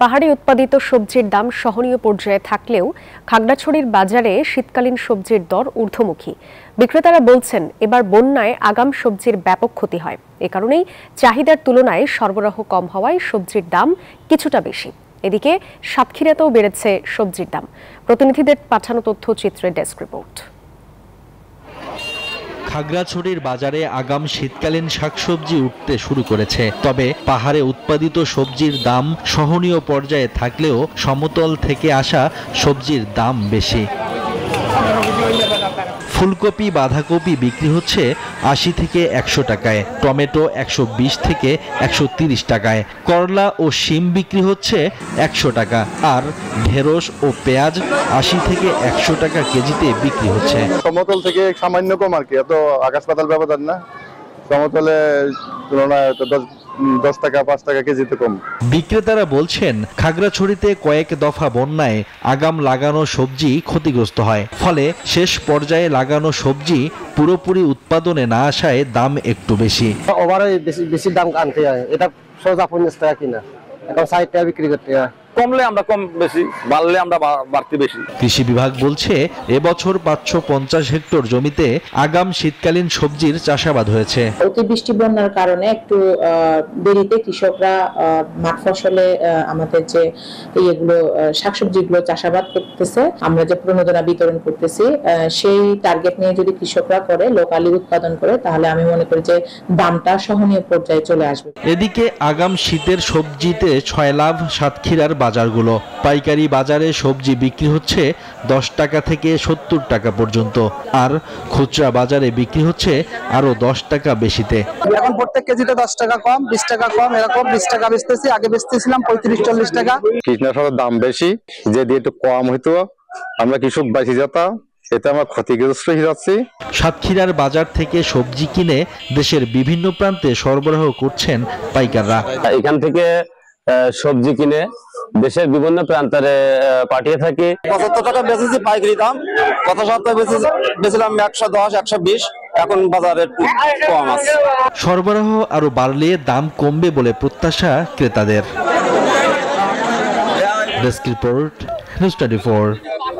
পাহাড়ে উৎপাদিত সবজির দাম সহনীয় পর্যায়ে থাকলেও খাগড়াছড়ির বাজারে শীতকালীন সবজির দর ঊর্ধ্বমুখী। বিক্রেতারা বলছেন, এবার বন্যায় আগাম সবজির ব্যাপক ক্ষতি হয়। এ কারণেই চাহিদার তুলনায় সরবরাহ কম হওয়ায় সবজির দাম কিছুটা বেশি। এদিকে সাতক্ষীরাতেও বেড়েছে সবজির দাম। প্রতিনিধিদের পাঠানো তথ্যচিত্রে ডেস্ক রিপোর্ট। খাগড়াছড়ির বাজারে আগাম শীতকালীন শাকসবজি উঠতে শুরু করেছে। তবে পাহাড়ে উৎপাদিত সবজির দাম সহনীয় পর্যায়ে থাকলেও সমতল থেকে আসা সবজির দাম বেশি। ফুলকপি, বাঁধাকপি বিক্রি হচ্ছে ৮০ থেকে ১০০ টাকায়, টমেটো ১২০ থেকে ১৩০ টাকায়, করলা ও শিম বিক্রি হচ্ছে ১০০ টাকা, আর ঢেঁড়স ও পেঁয়াজ ৮০ থেকে ১০০ টাকা কেজিতে বিক্রি হচ্ছে। সমতল থেকে সামান্য কম আর কি, এত আকাশ পাতাল ব্যবধান না। সমতলে তুলনায় 10 টাকা 5 টাকা কেজিতে কম। বিক্রেতারা বলছেন, খাগড়াছড়িতে কয়েক দফা বন্যায় আগাম লাগানো সবজি ক্ষতিগ্রস্ত হয়, ফলে শেষ পর্যায়ে লাগানো সবজি পুরোপুরি উৎপাদনে না আসায় দাম একটু বেশি। ওভারে বেশি দাম আনতে হয়, এটা সোজা 50 টাকা কিনা, এখন 60 টাকা বিক্রি করতে হয়। কমলে আমরা কম, বেশি বাড়লে আমরা বাড়তি বেশি। কৃষি বিভাগ বলছে, এবছর 550 হেক্টর জমিতে আগাম শীতকালীন সবজির চাষাবাদ হয়েছে। অতিবৃষ্টি বন্যার কারণে একটু দেরিতে কৃষকরা মাঠ ফসলে আমাদের যে এগুলো শাকসবজিগুলো চাষাবাদ করতেছে, আমরা যে প্রণোদনা বিতরণ করতেছি, সেই টার্গেট নিয়ে যদি কৃষকরা করে, লোকালি উৎপাদন করে, তাহলে আমি মনে করি যে দামটা সহনীয় পর্যায়ে চলে আসবে। এদিকে আগাম শীতের সবজিতে 6 লাভ সাতক্ষীরার বাজারগুলো। পাইকারি বাজারে সবজি বিক্রি হচ্ছে 10 টাকা থেকে 70 টাকা পর্যন্ত, আর খুচরা বাজারে বিক্রি হচ্ছে আরো 10 টাকা বেশিতে। এখন প্রত্যেক কেজিতে 10 টাকা কম, 20 টাকা কম, এরকম 20 টাকা বেচতেছি। আগে বেচতেছিলাম 35-40 টাকা। কীটনাশকের দাম বেশি, যে দিয়ে একটু কম হইতো আমরা কৃষক বাঁচি যেতাম, এতে আমরা ক্ষতিগ্রস্ত হয়ে যাচ্ছি। সাতক্ষীরার বাজার থেকে সবজি কিনে দেশের বিভিন্ন প্রান্তে সরবরাহ করছেন পাইকাররা। এখান থেকে সবজি কিনে দেশের বিভিন্ন প্রান্তরে পাঠিয়ে থাকি। 75 টাকা বেচেছি পাইকারি দাম, গত সপ্তাহে বেচেছিলাম 110, 120, এখন বাজারে কম আছে। সরবরাহ আরো বাড়লে দাম কমবে বলে প্রত্যাশা ক্রেতাদের। Desk report, news 24।